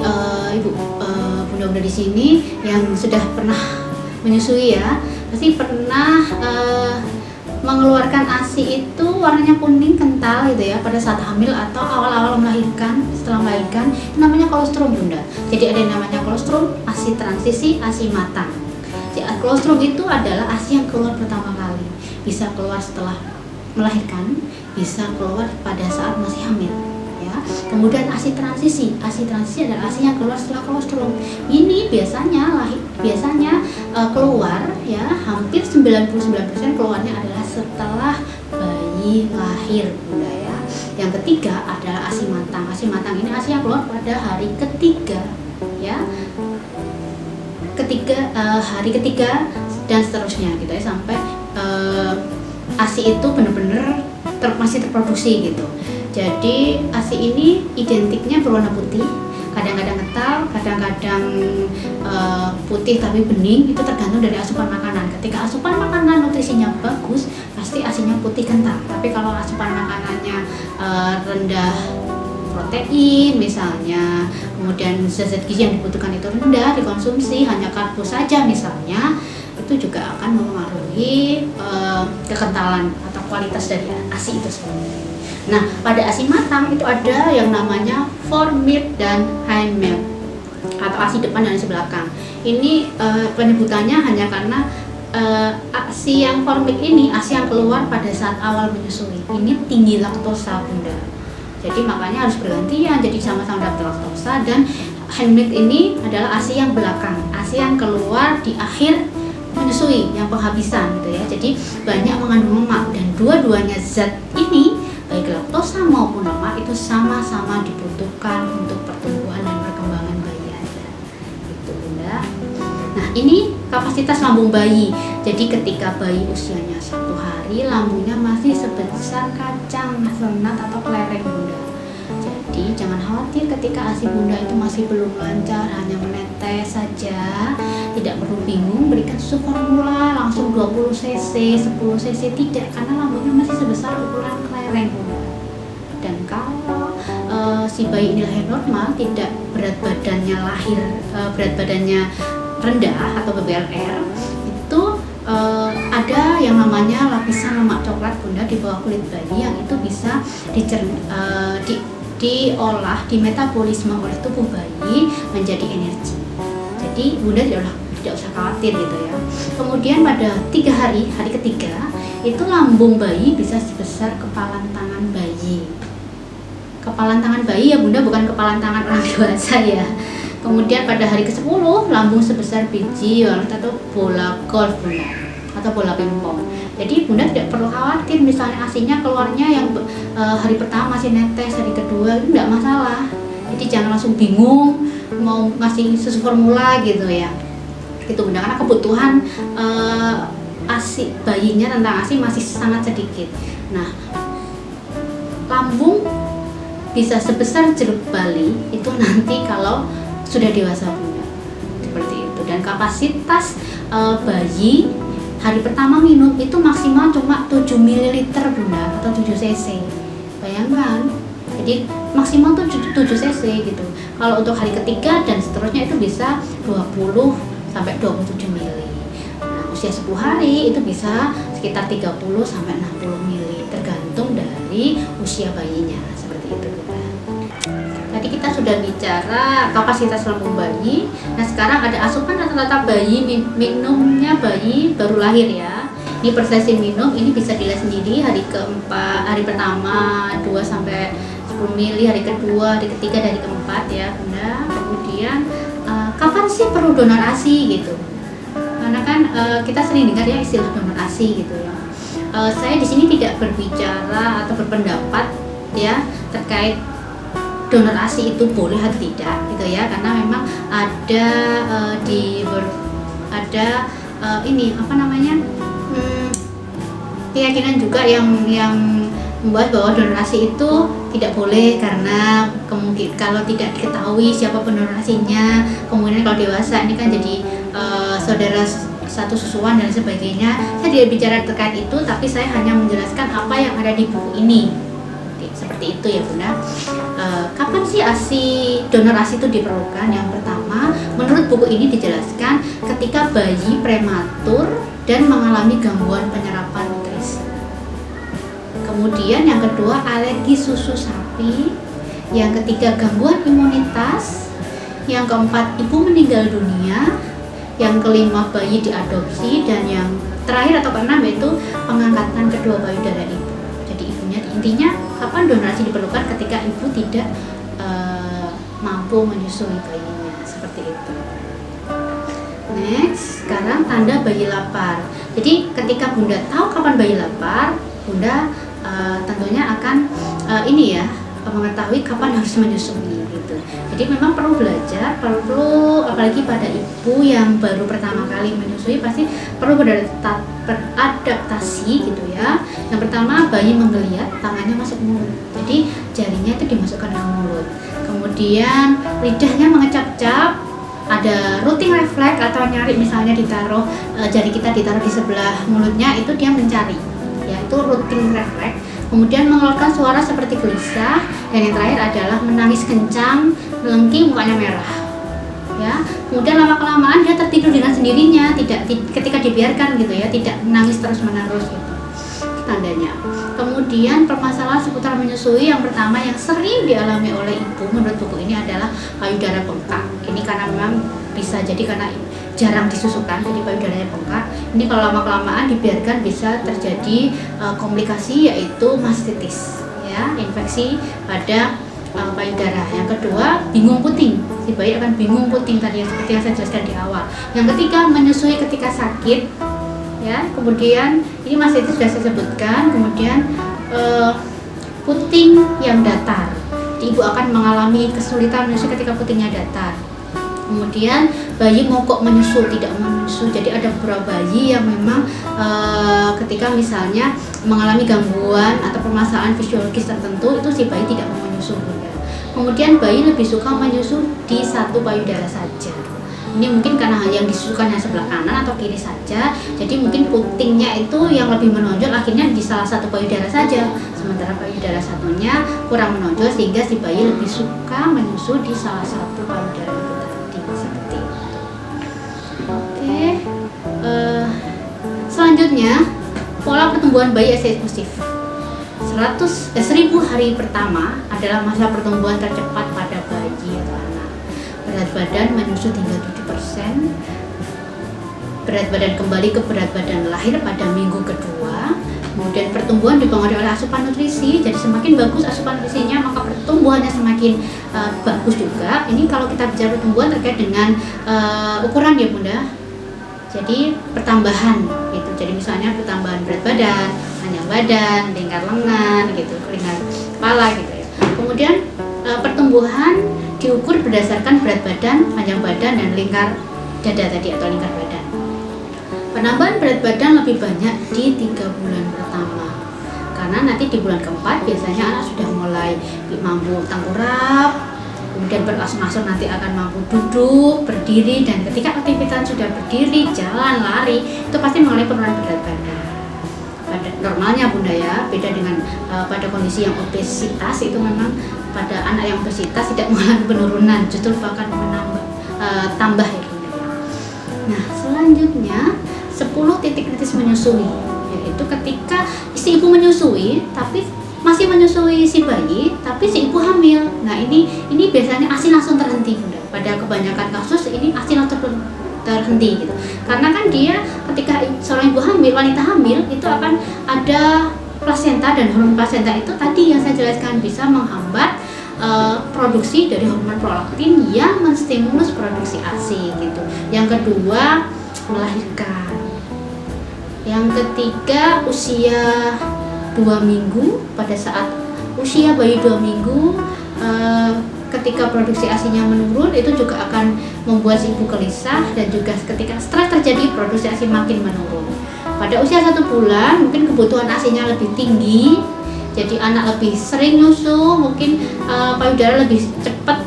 bunda-bunda di sini yang sudah pernah menyusui ya, pasti pernah mengeluarkan ASI itu warnanya kuning kental gitu ya pada saat hamil atau awal-awal melahirkan. Setelah melahirkan, itu namanya kolostrum bunda. Jadi ada yang namanya kolostrum, ASI transisi, ASI matang. Jadi kolostrum itu adalah ASI yang keluar pertama kali, bisa keluar setelah melahirkan, bisa keluar pada saat masih hamil ya. Kemudian ASI transisi adalah ASI yang keluar setelah kolostrum. Ini biasanya keluar ya, hampir 99% keluarnya adalah setelah bayi lahir bunda ya. Yang ketiga adalah ASI matang. ASI matang ini ASI yang keluar pada hari ketiga ya, hari ketiga dan seterusnya gitu ya, sampai ASI itu benar-benar masih terproduksi gitu. Jadi ASI ini identiknya berwarna putih, kadang-kadang kental, kadang-kadang putih tapi bening, itu tergantung dari asupan makanan. Ketika asupan makanan nutrisinya bagus, pasti ASINya putih kental. Tapi kalau asupan makanannya rendah protein misalnya, kemudian zat-zat gizi yang dibutuhkan itu rendah dikonsumsi, hanya karbo saja misalnya, itu juga akan mempengaruhi kekentalan atau kualitas dari ASI itu sendiri. Nah, pada ASI matang itu ada yang namanya foremilk dan hindmilk atau ASI depan dan ASI belakang. Ini penyebutannya hanya karena ASI yang foremilk ini ASI yang keluar pada saat awal menyusui. Ini tinggi laktosa bunda. Jadi makanya harus bergantian, jadi sama-sama dapat laktosa. Dan hindmilk ini adalah ASI yang belakang, ASI yang keluar di akhir menyusui, yang penghabisan gitu ya. Jadi banyak mengandung lemak, dan dua-duanya zat ini baik laktosa maupun lemak itu sama-sama dibutuhkan untuk pertumbuhan dan perkembangan bayi Anda gitu bunda. Nah, ini kapasitas lambung bayi. Jadi ketika bayi usianya 1 hari hari lambungnya masih sebesar kacang senat atau kelereng bunda. Jadi jangan khawatir ketika ASI bunda itu masih belum lancar, hanya menetes saja. Tidak perlu bingung berikan susu formula langsung 20 cc, 10 cc, tidak, karena lambungnya masih sebesar ukuran kelereng bunda. Dan kalau si bayi ini lahir normal, tidak berat badannya rendah atau BBLR, itu ada yang namanya lapisan lemak coklat bunda di bawah kulit bayi yang itu bisa diolah, dimetabolisme oleh tubuh bayi menjadi energi. Jadi bunda tidak usah khawatir gitu ya. Kemudian pada 3 hari ketiga itu lambung bayi bisa sebesar kepalan tangan bayi. Kepalan tangan bayi ya bunda, bukan kepalan tangan orang dewasa ya. Kemudian pada hari ke-10 lambung sebesar biji walet atau bola golf bunda, atau bola pingpong. Jadi bunda tidak perlu khawatir misalnya ASINya keluarnya yang hari pertama masih netes, hari kedua itu tidak masalah. Jadi jangan langsung bingung mau ngasih susu formula gitu ya. Gitu bunda, karena kebutuhan ASI bayinya tentang ASI masih sangat sedikit. Nah, lambung bisa sebesar jeruk bali itu nanti kalau sudah dewasa bunda, seperti itu. Dan kapasitas bayi hari pertama minum itu maksimal cuma 7 ml bunda, atau 7 cc. Bayangkan, jadi maksimal tuh 7 cc gitu. Kalau untuk hari ketiga dan seterusnya itu bisa 20 sampai 27 ml. Nah, usia 10 hari itu bisa sekitar 30 sampai 60 ml, tergantung dari usia bayinya, seperti itu bunda. Tadi kita sudah bicara kapasitas lambung bayi. Nah, sekarang ada asupan rata-rata bayi minumnya bayi baru lahir ya. Ini persesi minum ini bisa dilihat sendiri hari keempat, hari pertama 2 sampai 10 mili, hari kedua, hari ketiga, dari keempat ya bunda. Kemudian kapan sih perlu donor ASI gitu? Karena kan kita sering dengar ya istilah donor ASI gitu ya. Saya di sini tidak berbicara atau berpendapat ya terkait donor ASI itu boleh atau tidak gitu ya, karena memang ada keyakinan juga yang membuat bahwa donor ASI itu tidak boleh karena kemungkinan kalau tidak diketahui siapa pendonor ASINya, kemudian kalau dewasa ini kan jadi saudara satu susuan dan sebagainya. Saya tidak bicara terkait itu, tapi saya hanya menjelaskan apa yang ada di buku ini. Seperti itu ya bunda. Kapan sih donor ASI itu diperlukan? Yang pertama, menurut buku ini dijelaskan ketika bayi prematur dan mengalami gangguan penyerapan nutrisi. Kemudian yang kedua, alergi susu sapi. Yang ketiga, gangguan imunitas. Yang keempat, ibu meninggal dunia. Yang kelima, bayi diadopsi. Dan yang terakhir atau keenam yaitu pengangkatan kedua payudara ibu. Jadi ibunya, intinya kapan donor ASI diperlukan? Ketika ibu tidak mampu menyusui bayinya, seperti itu. Next, sekarang tanda bayi lapar. Jadi ketika bunda tahu kapan bayi lapar, bunda tentunya akan mengetahui kapan harus menyusui gitu. Jadi memang perlu belajar, apalagi pada ibu yang baru pertama kali menyusui pasti perlu beradaptasi gitu ya. Yang pertama, bayi menggeliat, tangannya masuk mulut, jadi jarinya itu dimasukkan ke mulut. Kemudian lidahnya mengecap-cap, ada rooting reflex atau nyari, misalnya ditaruh jari kita ditaruh di sebelah mulutnya, itu dia mencari ya, itu rooting reflex. Kemudian mengeluarkan suara seperti gelisah, dan yang terakhir adalah menangis kencang, melengking, mukanya merah ya. Kemudian lama-kelamaan dia tertidur dengan sendirinya, ketika dibiarkan gitu ya, tidak menangis terus-menerus gitu tandanya. Kemudian permasalahan seputar menyusui yang pertama yang sering dialami oleh ibu menurut buku ini adalah payudara bengkak. Ini karena memang bisa jadi karena jarang disusukan, jadi payudaranya bengkak. Ini kalau lama-kelamaan dibiarkan bisa terjadi komplikasi, yaitu mastitis ya, infeksi pada payudara. Yang kedua, bingung puting. Si bayi akan bingung puting tadi seperti yang saya jelaskan di awal. Yang ketiga, menyusui ketika sakit ya. Kemudian ini mastitis sudah saya sebutkan. Kemudian puting yang datar. Ibu akan mengalami kesulitan menyusui ketika putingnya datar. Kemudian bayi mogok menyusu, tidak menyusu. Jadi ada beberapa bayi yang memang ketika misalnya mengalami gangguan atau permasalahan fisiologis tertentu, itu si bayi tidak mau menyusu, Bunda. Kemudian bayi lebih suka menyusu di satu payudara saja. Ini mungkin karena yang disusukan yang sebelah kanan atau kiri saja, jadi mungkin putingnya itu yang lebih menonjol, akhirnya di salah satu payudara saja, sementara payudara satunya kurang menonjol, sehingga si bayi lebih suka menyusu di salah satu payudara itu tadi, seperti itu. Oke, selanjutnya pola pertumbuhan bayi eksklusif. 1000 hari pertama adalah masa pertumbuhan tercepat pada bayi atau anak. Berat badan menyusut hingga 7%. Berat badan kembali ke berat badan lahir pada minggu kedua. Kemudian pertumbuhan dipengaruhi oleh asupan nutrisi. Jadi semakin bagus asupan nutrisinya, maka pertumbuhannya semakin bagus juga. Ini kalau kita bicara pertumbuhan terkait dengan ukuran ya Bunda. Jadi pertambahan gitu. Jadi misalnya pertambahan berat badan, panjang badan, lingkar lengan gitu, lingkar kepala gitu ya. Kemudian pertumbuhan diukur berdasarkan berat badan, panjang badan, dan lingkar dada tadi atau lingkar badan. Penambahan berat badan lebih banyak di 3 bulan pertama, karena nanti di bulan keempat biasanya anak sudah mulai mampu tengkurap, kemudian berangsur-angsur nanti akan mampu duduk, berdiri, dan ketika aktivitas sudah berdiri, jalan, lari, itu pasti mengalami penurunan berat badan. Pada normalnya Bunda ya, beda dengan pada kondisi yang obesitas, itu memang pada anak yang obesitas tidak mengalami penurunan, justru bahkan menambah tambah ya Bunda. Nah, selanjutnya 10 titik kritis menyusui, yaitu ketika si ibu menyusui tapi masih menyusui si bayi, tapi si ibu hamil. Nah, ini biasanya ASI langsung terhenti Bunda. Pada kebanyakan kasus ini ASI langsung terhenti gitu. Karena kan dia ketika seorang ibu hamil, wanita hamil itu akan ada plasenta, dan hormon plasenta itu tadi yang saya jelaskan bisa menghambat produksi dari hormon prolaktin yang menstimulus produksi ASI gitu. Yang kedua, melahirkan. Yang ketiga, usia 2 minggu. Pada saat usia bayi 2 minggu, ketika produksi ASINya menurun, itu juga akan membuat si ibu gelisah, dan juga ketika stres terjadi, produksi ASI makin menurun. Pada usia 1 bulan mungkin kebutuhan ASINya lebih tinggi, jadi anak lebih sering nyusu, mungkin payudara lebih cepat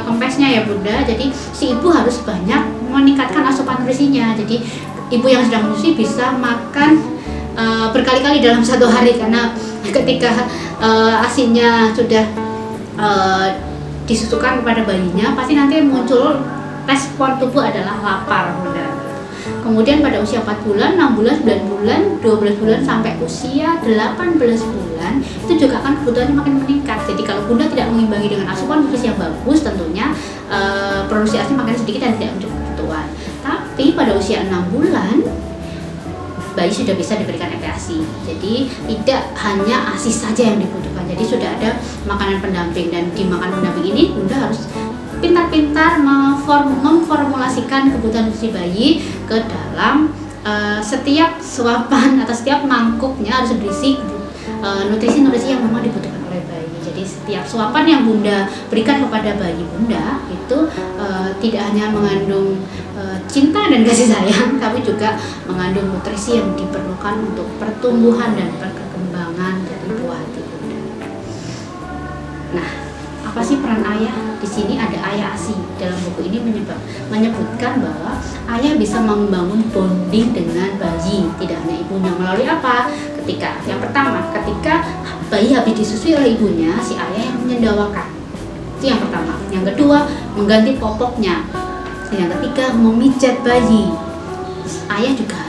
kempesnya ya Bunda. Jadi si ibu harus banyak meningkatkan asupan nutrisinya. Jadi ibu yang sedang menyusui bisa makan berkali-kali dalam 1 hari, karena ketika ASINya sudah disusukan kepada bayinya, pasti nanti muncul respon tubuh adalah lapar Bunda. Kemudian pada usia 4 bulan, 6 bulan, 9 bulan, 12 bulan sampai usia 18 bulan itu juga akan kebutuhannya makin meningkat. Jadi kalau Bunda tidak mengimbangi dengan asupan nutrisi yang bagus, tentunya produksi ASI makin sedikit dan tidak mencukupi kebutuhan. Tapi pada usia 6 bulan bayi sudah bisa diberikan ASI. Jadi tidak hanya ASI saja yang dibutuhkan. Jadi sudah ada makanan pendamping, dan di makanan pendamping ini Bunda harus pintar-pintar memformulasikan kebutuhan nutrisi bayi ke dalam setiap suapan atau setiap mangkuknya harus berisi nutrisi-nutrisi yang memang dibutuhkan oleh bayi. Jadi setiap suapan yang Bunda berikan kepada bayi Bunda itu tidak hanya mengandung cinta dan kasih sayang, tapi juga mengandung nutrisi yang diperlukan untuk pertumbuhan dan perkembangan dari buah hati Bunda. Nah, apa sih peran ayah? Di sini ada ayah ASI. Dalam buku ini menyebutkan bahwa ayah bisa membangun bonding dengan bayi, tidak hanya ibunya. Melalui apa? Yang pertama, ketika bayi habis disusui oleh ibunya, si ayah yang menyendawakan. Itu yang pertama. Yang kedua, mengganti popoknya. Yang ketiga, memijat bayi. Ayah juga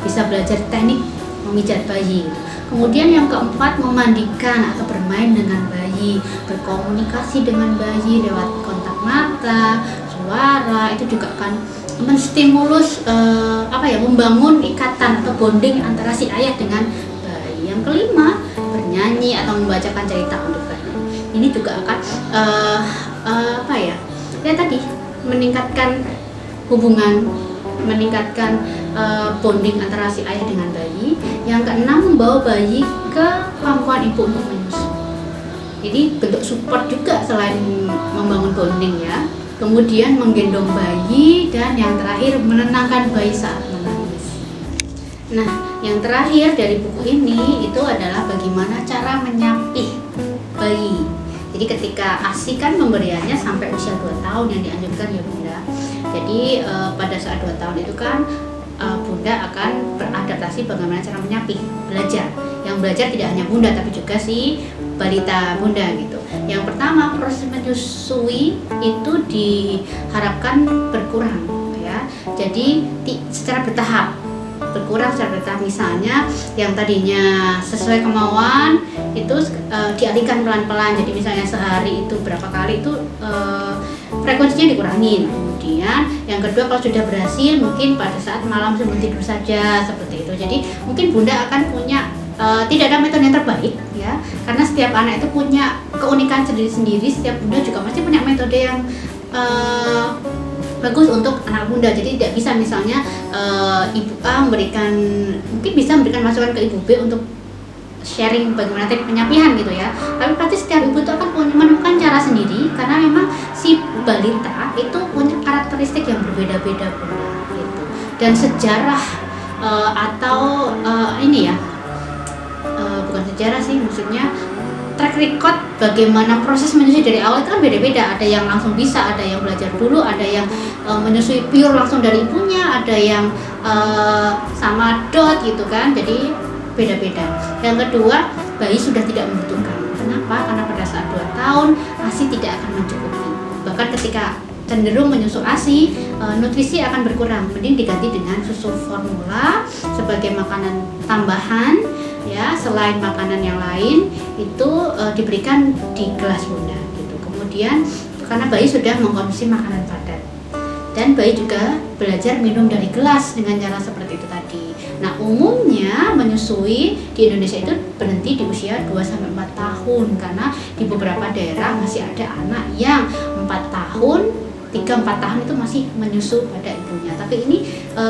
bisa belajar teknik memijat bayi. Kemudian yang keempat, memandikan atau bermain dengan bayi, berkomunikasi dengan bayi lewat kontak mata, suara, itu juga akan menstimulus membangun ikatan atau bonding antara si ayah dengan bayi. Yang kelima, bernyanyi atau membacakan cerita untuk bayi. Ini juga akan meningkatkan hubungan, meningkatkan bonding antara si ayah dengan bayi. Yang keenam, membawa bayi ke pangkuan ibu untuk menyusu. Jadi bentuk support juga selain membangun bonding ya. kemudian menggendong bayi, dan yang terakhir menenangkan bayi saat menangis. Nah, yang terakhir dari buku ini itu adalah bagaimana cara menyapih bayi. Jadi ketika ASI kan pemberiannya sampai usia 2 tahun yang dianjurkan ya Bunda. Jadi pada saat 2 tahun itu kan Bunda akan beradaptasi bagaimana cara menyapih, belajar. Yang belajar tidak hanya Bunda tapi juga si balita Bunda gitu. Yang pertama, proses menyusui itu diharapkan berkurang ya. Jadi secara bertahap. Berkurang secara bertahap, misalnya yang tadinya sesuai kemauan itu dialihkan pelan-pelan. Jadi misalnya sehari itu berapa kali itu frekuensinya dikurangin. Kemudian yang kedua, kalau sudah berhasil mungkin pada saat malam sebelum tidur saja, seperti itu. Jadi mungkin Bunda akan punya tidak ada metode yang terbaik ya, karena setiap anak itu punya keunikan sendiri-sendiri. Setiap Bunda juga pasti punya metode yang bagus untuk anak Bunda. Jadi tidak bisa misalnya Ibu A mungkin bisa memberikan masukan ke Ibu B untuk sharing bagaimana teknik penyapihan gitu ya. Tapi pasti setiap ibu itu akan menemukan cara sendiri, karena memang si balita itu punya karakteristik yang berbeda-beda Bunda gitu. Dan sejarah atau ini ya, bukan sejarah sih, maksudnya track record bagaimana proses menyusui dari awal itu kan beda-beda. Ada yang langsung bisa, ada yang belajar dulu, ada yang menyusui pure langsung dari ibunya, ada yang sama dot gitu kan. Jadi beda-beda. Yang kedua, bayi sudah tidak membutuhkan. Kenapa? Karena pada saat 2 tahun ASI tidak akan mencukupi. Bahkan ketika cenderung menyusu ASI, nutrisi akan berkurang. Mending diganti dengan susu formula sebagai makanan tambahan ya, selain makanan yang lain itu diberikan di gelas Bunda gitu. Kemudian karena bayi sudah mengkonsumsi makanan padat, dan bayi juga belajar minum dari gelas dengan cara seperti itu tadi. Nah, umumnya menyusui di Indonesia itu berhenti di usia 2-4 tahun, karena di beberapa daerah masih ada anak yang 4 tahun 3-4 tahun itu masih menyusu pada ibunya. Tapi ini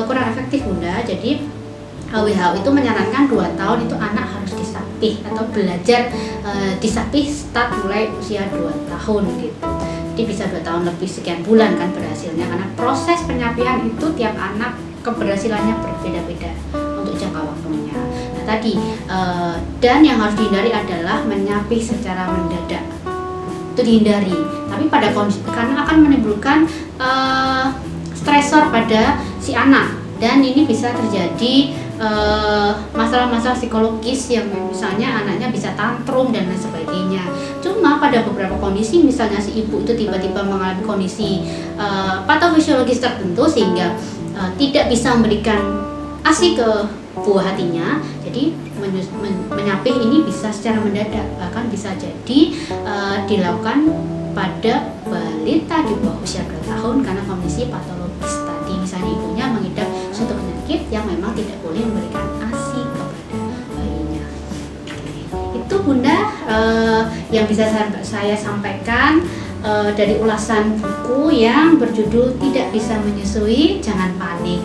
kurang efektif Bunda. Jadi WHO itu menyarankan 2 tahun itu anak harus disapih atau belajar disapih start mulai usia 2 tahun gitu. Jadi bisa 2 tahun lebih sekian bulan kan berhasilnya, karena proses penyapihan itu tiap anak keberhasilannya berbeda-beda untuk jangka waktunya. Nah tadi dan yang harus dihindari adalah menyapih secara mendadak, itu dihindari. Tapi pada kondisi, karena akan menimbulkan stresor pada si anak, dan ini bisa terjadi masalah-masalah psikologis yang misalnya anaknya bisa tantrum dan lain sebagainya. Cuma pada beberapa kondisi, misalnya si ibu itu tiba-tiba mengalami kondisi patofisiologis tertentu sehingga tidak bisa memberikan ASI ke buah hatinya, jadi menyapih ini bisa secara mendadak, bahkan bisa jadi dilakukan pada balita di bawah usia 2 tahun karena kondisi patologis tadi, misalnya ibunya mengidap suatu penyakit yang memang tidak boleh memberikan ASI kepada bayinya. Itu Bunda yang bisa saya sampaikan dari ulasan buku yang berjudul Tidak Bisa Menyusui Jangan Panik.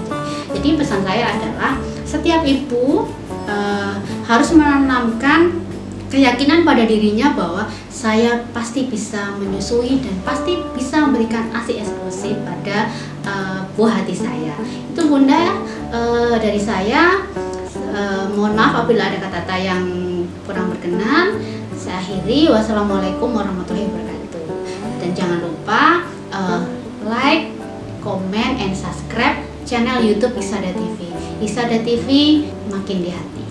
Jadi pesan saya adalah setiap ibu harus menanamkan keyakinan pada dirinya bahwa saya pasti bisa menyusui dan pasti bisa memberikan ASI eksklusif pada buah hati saya. Itu Bunda dari saya. Mohon maaf apabila ada kata-kata yang kurang berkenan. Saya akhiri. Wassalamualaikum warahmatullahi wabarakatuh. Dan jangan lupa like, comment, and subscribe channel YouTube Isada TV. Isada TV makin di hati.